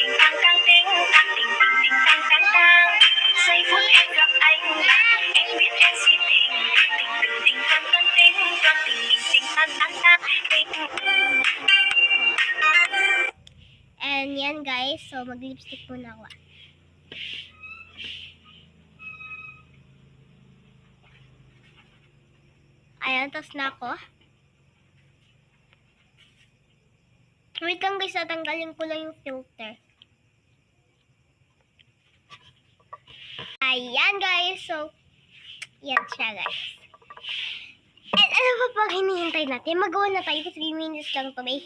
ting tang tang ting tang ting ting ting tang tang tang. Giây phút em gặp anh là em biết em si tình tình tình tình tang tang ting tang tình tình tình tang tang tang ting. And yan guys, so mag-lipstick muna ako. Ayan, tapos na ako. Wait lang guys, tatanggalin ko lang yung filter. Ayan guys, so yan siya guys. And ano pa pang hinihintay natin? Magawa na tayo, 3 minutes lang to, bay.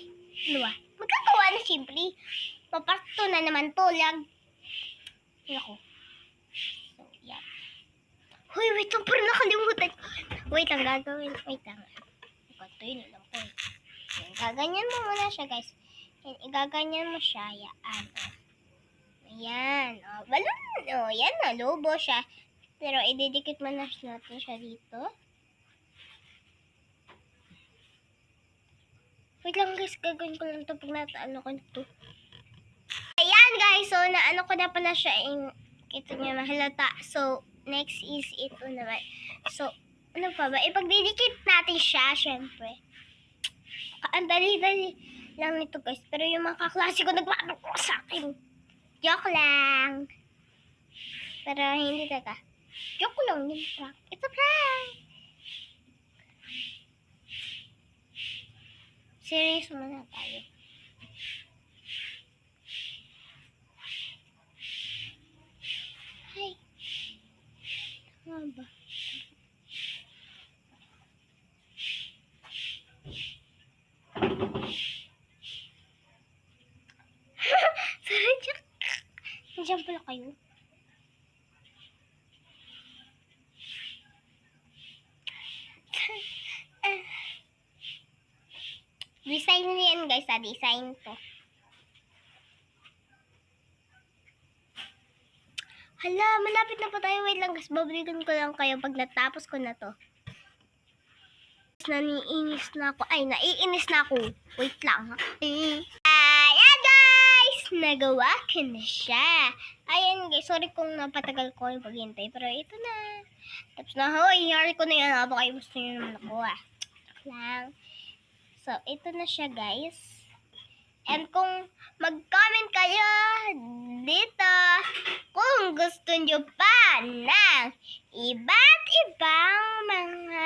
Ano ba? Magkagawa na simple. Paparto na naman to, lag. Ako. So, yan. Hoy, wait lang, parang nakalimutan. Wait lang, gagawin. Wait lang. Ito yun lang po. Gaganyan mo muna siya, guys. Yan, igaganyan mo siya. Yan. Ayan. O, balon. O, yan na. Lobo siya. Pero, ididikit mo na natin siya dito. Wait lang, guys. Gagawin ko lang ito pag nataano ko ito. Ayan, guys. So, naano ko na pala siya. Kita niyo mahalata. So, next is ito naman. So, ano pa ba? Ipagdidikit natin siya, syempre. Ang dali-dali lang nito, guys. Pero yung mga kaklase ko nagpaano ko sa akin. Joke lang. Pero hindi talaga. Joke lang. Yung prank. It's a prank. Serious muna tayo. Hi. Ano ba? Sorry, Jack. Nandiyan pala kayo. Design na yan, guys. Design to. Hala, malapit na po tayo. Wait lang, guys. Babalikan ko lang kayo pag natapos ko na to. Naiinis na ako. Ay, naiinis na ako. Wait lang. Ayan, guys! Nagawa ko na siya. Ayan, guys. Sorry kung napatagal ko yung paghintay. Pero ito na. Tapos na, hoy. Hiyari ko na yan. Baka kayo gusto nyo naman ako, lang. So, ito na siya, guys. And kung mag-comment kayo dito kung gusto nyo pa ng iba't ibang mga